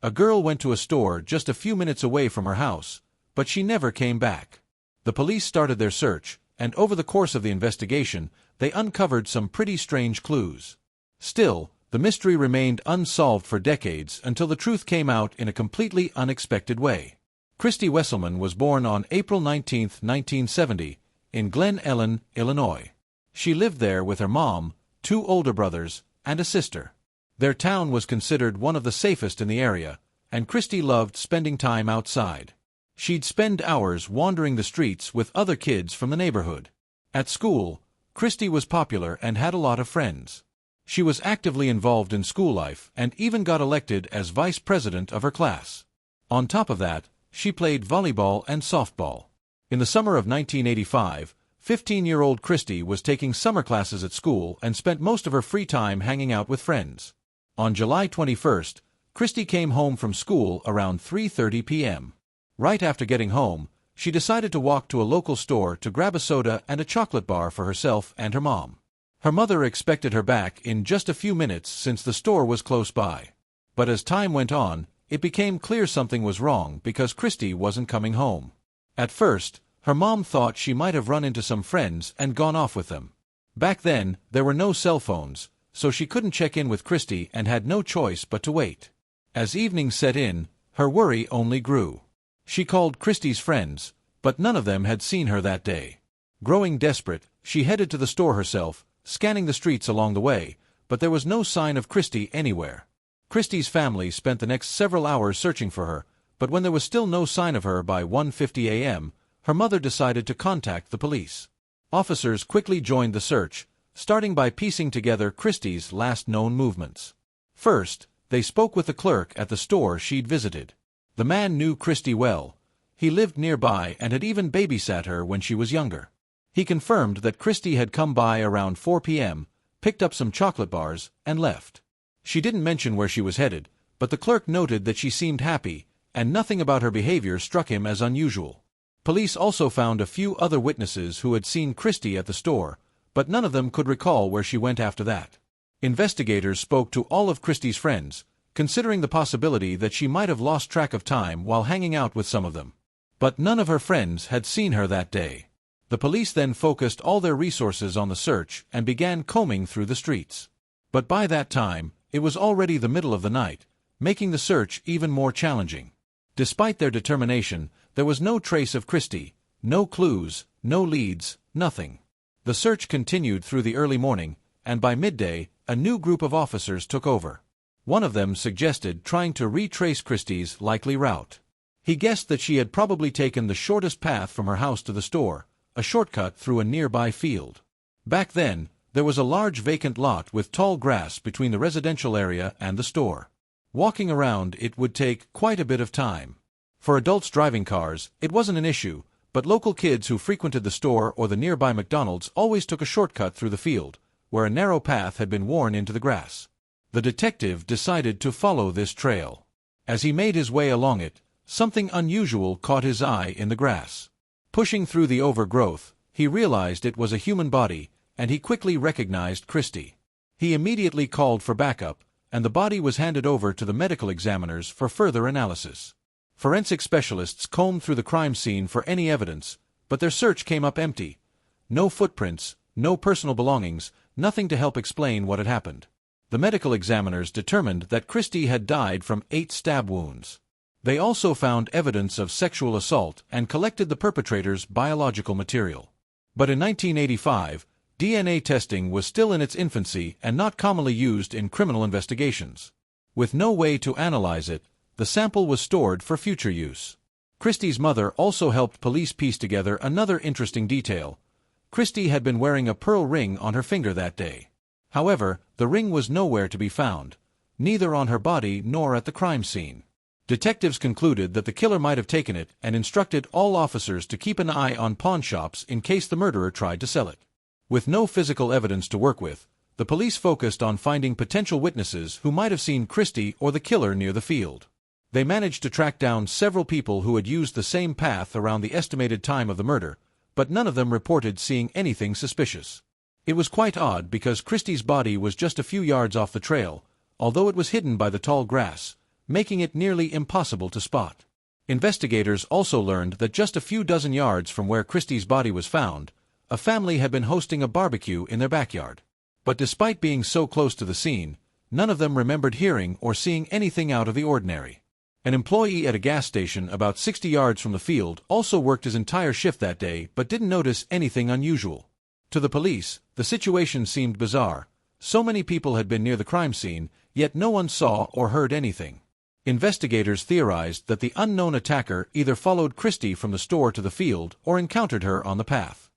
A girl went to a store just a few minutes away from her house, but she never came back. The police started their search, and over the course of the investigation, they uncovered some pretty strange clues. Still, the mystery remained unsolved for decades until the truth came out in a completely unexpected way. Christy Wesselman was born on April 19, 1970, in Glen Ellen, Illinois. She lived there with her mom, 2 older brothers, and a sister. Their town was considered one of the safest in the area, and Christy loved spending time outside. She'd spend hours wandering the streets with other kids from the neighborhood. At school, Christy was popular and had a lot of friends. She was actively involved in school life and even got elected as vice president of her class. On top of that, she played volleyball and softball. In the summer of 1985, 15-year-old Christy was taking summer classes at school and spent most of her free time hanging out with friends. On July 21st, Christy came home from school around 3:30 p.m. Right after getting home, she decided to walk to a local store to grab a soda and a chocolate bar for herself and her mom. Her mother expected her back in just a few minutes since the store was close by. But as time went on, it became clear something was wrong because Christy wasn't coming home. At first, her mom thought she might have run into some friends and gone off with them. Back then, there were no cell phones, so she couldn't check in with Christy and had no choice but to wait. As evening set in, her worry only grew. She called Christy's friends, but none of them had seen her that day. Growing desperate, she headed to the store herself, scanning the streets along the way, but there was no sign of Christy anywhere. Christy's family spent the next several hours searching for her, but when there was still no sign of her by 1:50 a.m., her mother decided to contact the police. Officers quickly joined the search, starting by piecing together Christy's last known movements. First, they spoke with the clerk at the store she'd visited. The man knew Christy well. He lived nearby and had even babysat her when she was younger. He confirmed that Christy had come by around 4 p.m., picked up some chocolate bars, and left. She didn't mention where she was headed, but the clerk noted that she seemed happy, and nothing about her behavior struck him as unusual. Police also found a few other witnesses who had seen Christy at the store, but none of them could recall where she went after that. Investigators spoke to all of Christy's friends, considering the possibility that she might have lost track of time while hanging out with some of them. But none of her friends had seen her that day. The police then focused all their resources on the search and began combing through the streets. But by that time, it was already the middle of the night, making the search even more challenging. Despite their determination, there was no trace of Christy, no clues, no leads, nothing. The search continued through the early morning, and by midday, a new group of officers took over. One of them suggested trying to retrace Christy's likely route. He guessed that she had probably taken the shortest path from her house to the store, a shortcut through a nearby field. Back then, there was a large vacant lot with tall grass between the residential area and the store. Walking around it would take quite a bit of time. For adults driving cars, it wasn't an issue, but local kids who frequented the store or the nearby McDonald's always took a shortcut through the field, where a narrow path had been worn into the grass. The detective decided to follow this trail. As he made his way along it, something unusual caught his eye in the grass. Pushing through the overgrowth, he realized it was a human body, and he quickly recognized Christy. He immediately called for backup, and the body was handed over to the medical examiners for further analysis. Forensic specialists combed through the crime scene for any evidence, but their search came up empty. No footprints, no personal belongings, nothing to help explain what had happened. The medical examiners determined that Christy had died from 8 stab wounds. They also found evidence of sexual assault and collected the perpetrator's biological material. But in 1985, DNA testing was still in its infancy and not commonly used in criminal investigations. With no way to analyze it, the sample was stored for future use. Christy's mother also helped police piece together another interesting detail. Christy had been wearing a pearl ring on her finger that day. However, the ring was nowhere to be found, neither on her body nor at the crime scene. Detectives concluded that the killer might have taken it and instructed all officers to keep an eye on pawn shops in case the murderer tried to sell it. With no physical evidence to work with, the police focused on finding potential witnesses who might have seen Christy or the killer near the field. They managed to track down several people who had used the same path around the estimated time of the murder, but none of them reported seeing anything suspicious. It was quite odd because Christy's body was just a few yards off the trail, although it was hidden by the tall grass, making it nearly impossible to spot. Investigators also learned that just a few dozen yards from where Christie's body was found, a family had been hosting a barbecue in their backyard. But despite being so close to the scene, none of them remembered hearing or seeing anything out of the ordinary. An employee at a gas station about 60 yards from the field also worked his entire shift that day but didn't notice anything unusual. To the police, the situation seemed bizarre. So many people had been near the crime scene, yet no one saw or heard anything. Investigators theorized that the unknown attacker either followed Christie from the store to the field or encountered her on the path.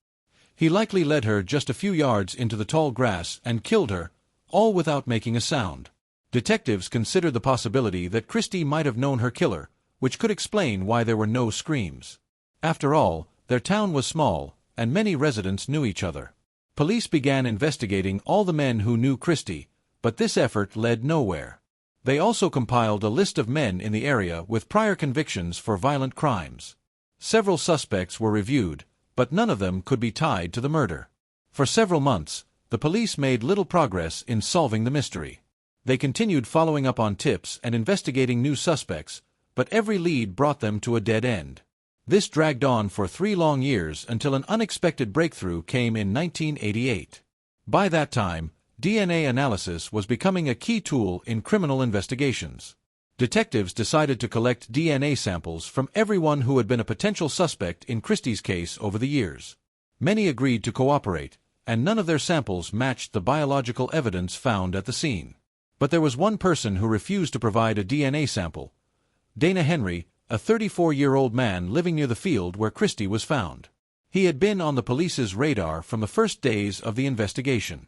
He likely led her just a few yards into the tall grass and killed her, all without making a sound. Detectives considered the possibility that Christie might have known her killer, which could explain why there were no screams. After all, their town was small, and many residents knew each other. Police began investigating all the men who knew Christie, but this effort led nowhere. They also compiled a list of men in the area with prior convictions for violent crimes. Several suspects were reviewed, but none of them could be tied to the murder. For several months, the police made little progress in solving the mystery. They continued following up on tips and investigating new suspects, but every lead brought them to a dead end. This dragged on for 3 long years until an unexpected breakthrough came in 1988. By that time, DNA analysis was becoming a key tool in criminal investigations. Detectives decided to collect DNA samples from everyone who had been a potential suspect in Christie's case over the years. Many agreed to cooperate, and none of their samples matched the biological evidence found at the scene. But there was one person who refused to provide a DNA sample: Dana Henry, a 34-year-old man living near the field where Christie was found. He had been on the police's radar from the first days of the investigation.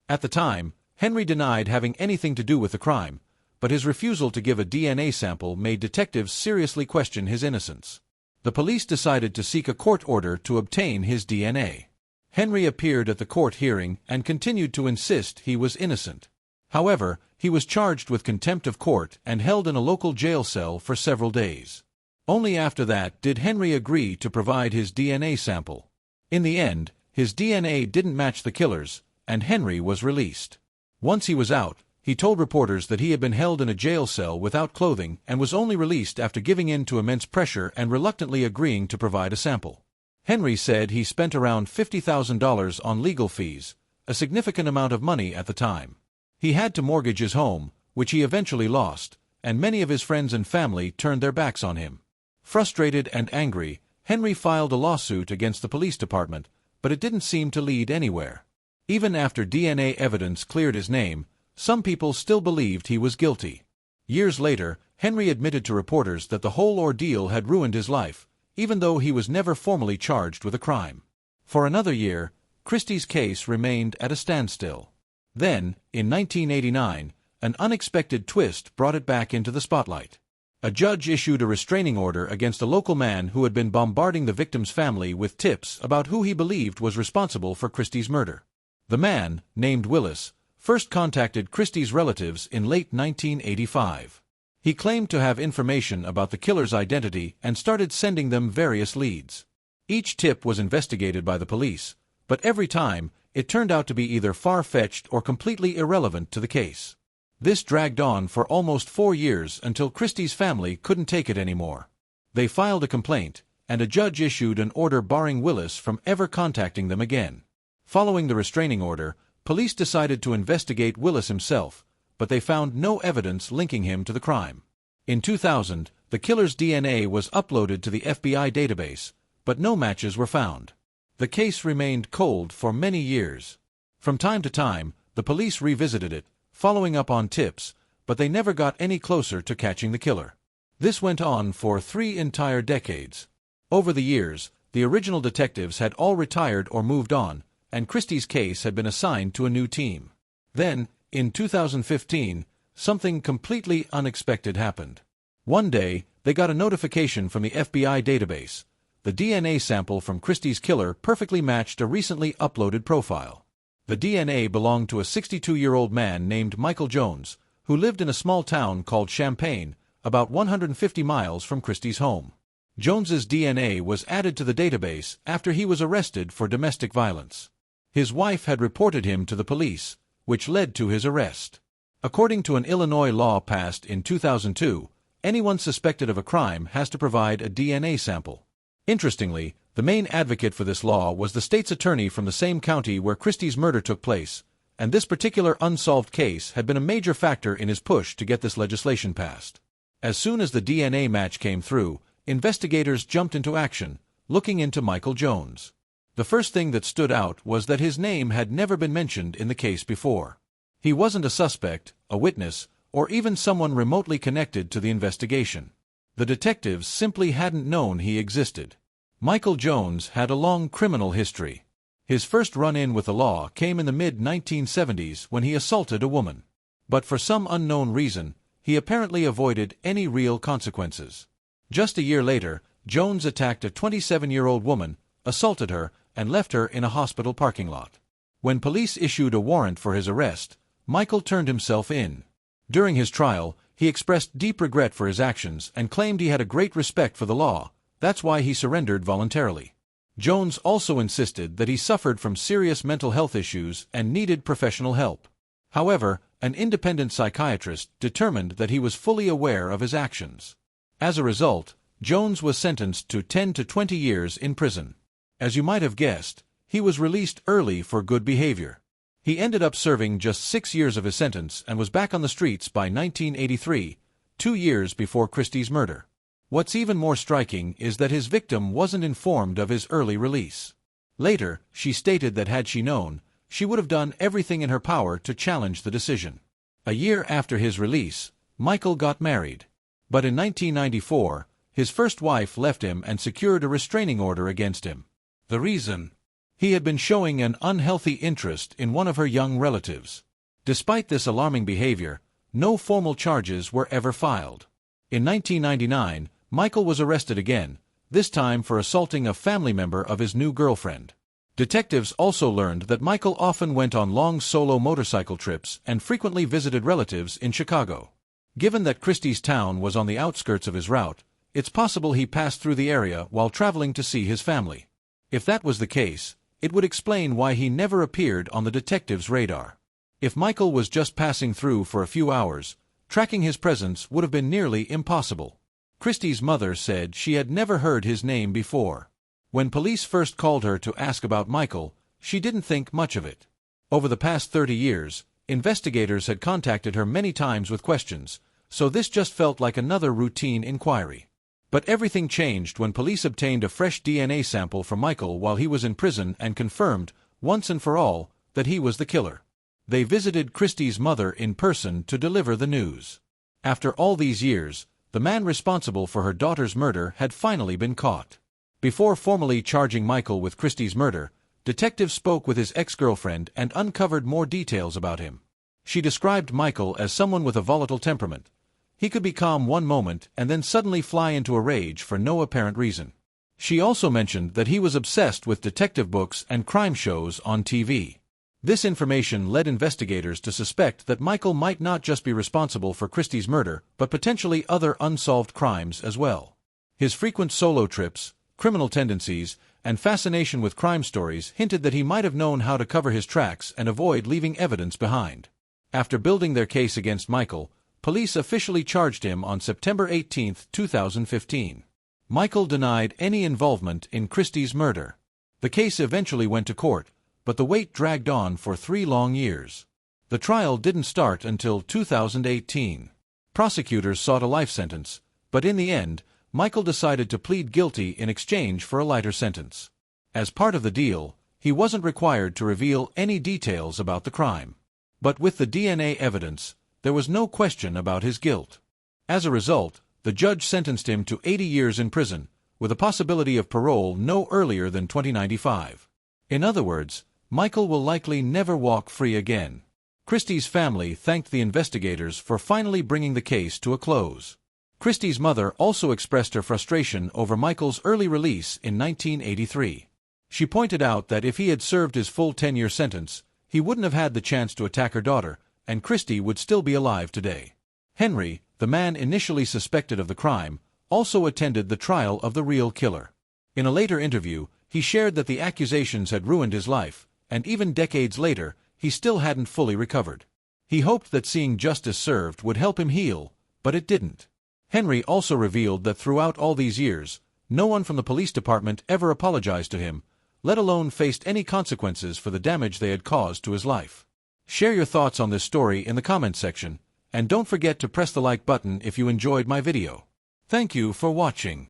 At the time, Henry denied having anything to do with the crime, but his refusal to give a DNA sample made detectives seriously question his innocence. The police decided to seek a court order to obtain his DNA. Henry appeared at the court hearing and continued to insist he was innocent. However, he was charged with contempt of court and held in a local jail cell for several days. Only after that did Henry agree to provide his DNA sample. In the end, his DNA didn't match the killer's, and Henry was released. Once he was out, he told reporters that he had been held in a jail cell without clothing and was only released after giving in to immense pressure and reluctantly agreeing to provide a sample. Henry said he spent around $50,000 on legal fees, a significant amount of money at the time. He had to mortgage his home, which he eventually lost, and many of his friends and family turned their backs on him. Frustrated and angry, Henry filed a lawsuit against the police department, but it didn't seem to lead anywhere. Even after DNA evidence cleared his name, some people still believed he was guilty. Years later, Henry admitted to reporters that the whole ordeal had ruined his life, even though he was never formally charged with a crime. For another year, Christie's case remained at a standstill. Then, in 1989, an unexpected twist brought it back into the spotlight. A judge issued a restraining order against a local man who had been bombarding the victim's family with tips about who he believed was responsible for Christie's murder. The man, named Willis, first contacted Christie's relatives in late 1985. He claimed to have information about the killer's identity and started sending them various leads. Each tip was investigated by the police, but every time, it turned out to be either far-fetched or completely irrelevant to the case. This dragged on for almost 4 years until Christie's family couldn't take it anymore. They filed a complaint, and a judge issued an order barring Willis from ever contacting them again. Following the restraining order, police decided to investigate Willis himself, but they found no evidence linking him to the crime. In 2000, the killer's DNA was uploaded to the FBI database, but no matches were found. The case remained cold for many years. From time to time, the police revisited it, following up on tips, but they never got any closer to catching the killer. This went on for 3 entire decades. Over the years, the original detectives had all retired or moved on, and Christie's case had been assigned to a new team. Then, in 2015, something completely unexpected happened. One day, they got a notification from the FBI database. The DNA sample from Christie's killer perfectly matched a recently uploaded profile. The DNA belonged to a 62-year-old man named Michael Jones, who lived in a small town called Champaign, about 150 miles from Christie's home. Jones's DNA was added to the database after he was arrested for domestic violence. His wife had reported him to the police, which led to his arrest. According to an Illinois law passed in 2002, anyone suspected of a crime has to provide a DNA sample. Interestingly, the main advocate for this law was the state's attorney from the same county where Christie's murder took place, and this particular unsolved case had been a major factor in his push to get this legislation passed. As soon as the DNA match came through, investigators jumped into action, looking into Michael Jones. The first thing that stood out was that his name had never been mentioned in the case before. He wasn't a suspect, a witness, or even someone remotely connected to the investigation. The detectives simply hadn't known he existed. Michael Jones had a long criminal history. His first run-in with the law came in the mid-1970s when he assaulted a woman. But for some unknown reason, he apparently avoided any real consequences. Just a year later, Jones attacked a 27-year-old woman, assaulted her, and left her in a hospital parking lot. When police issued a warrant for his arrest, Michael turned himself in. During his trial, he expressed deep regret for his actions and claimed he had a great respect for the law. That's why he surrendered voluntarily. Jones also insisted that he suffered from serious mental health issues and needed professional help. However, an independent psychiatrist determined that he was fully aware of his actions. As a result, Jones was sentenced to 10 to 20 years in prison. As you might have guessed, he was released early for good behavior. He ended up serving just 6 years of his sentence and was back on the streets by 1983, 2 years before Christie's murder. What's even more striking is that his victim wasn't informed of his early release. Later, she stated that had she known, she would have done everything in her power to challenge the decision. A year after his release, Michael got married. But in 1994, his first wife left him and secured a restraining order against him. The reason? He had been showing an unhealthy interest in one of her young relatives. Despite this alarming behavior, no formal charges were ever filed. In 1999, Michael was arrested again, this time for assaulting a family member of his new girlfriend. Detectives also learned that Michael often went on long solo motorcycle trips and frequently visited relatives in Chicago. Given that Christie's town was on the outskirts of his route, it's possible he passed through the area while traveling to see his family. If that was the case, it would explain why he never appeared on the detectives' radar. If Michael was just passing through for a few hours, tracking his presence would have been nearly impossible. Christie's mother said she had never heard his name before. When police first called her to ask about Michael, she didn't think much of it. Over the past 30 years, investigators had contacted her many times with questions, so this just felt like another routine inquiry. But everything changed when police obtained a fresh DNA sample from Michael while he was in prison and confirmed, once and for all, that he was the killer. They visited Christie's mother in person to deliver the news. After all these years, the man responsible for her daughter's murder had finally been caught. Before formally charging Michael with Christie's murder, detectives spoke with his ex-girlfriend and uncovered more details about him. She described Michael as someone with a volatile temperament. He could be calm one moment and then suddenly fly into a rage for no apparent reason. She also mentioned that he was obsessed with detective books and crime shows on TV. This information led investigators to suspect that Michael might not just be responsible for Christie's murder, but potentially other unsolved crimes as well. His frequent solo trips, criminal tendencies, and fascination with crime stories hinted that he might have known how to cover his tracks and avoid leaving evidence behind. After building their case against Michael, police officially charged him on September 18, 2015. Michael denied any involvement in Christie's murder. The case eventually went to court, but the wait dragged on for 3 long years. The trial didn't start until 2018. Prosecutors sought a life sentence, but in the end, Michael decided to plead guilty in exchange for a lighter sentence. As part of the deal, he wasn't required to reveal any details about the crime. But with the DNA evidence, there was no question about his guilt. As a result, the judge sentenced him to 80 years in prison, with a possibility of parole no earlier than 2095. In other words, Michael will likely never walk free again. Christie's family thanked the investigators for finally bringing the case to a close. Christie's mother also expressed her frustration over Michael's early release in 1983. She pointed out that if he had served his full 10-year sentence, he wouldn't have had the chance to attack her daughter, and Christie would still be alive today. Henry, the man initially suspected of the crime, also attended the trial of the real killer. In a later interview, he shared that the accusations had ruined his life, and even decades later, he still hadn't fully recovered. He hoped that seeing justice served would help him heal, but it didn't. Henry also revealed that throughout all these years, no one from the police department ever apologized to him, let alone faced any consequences for the damage they had caused to his life. Share your thoughts on this story in the comments section, and don't forget to press the like button if you enjoyed my video. Thank you for watching.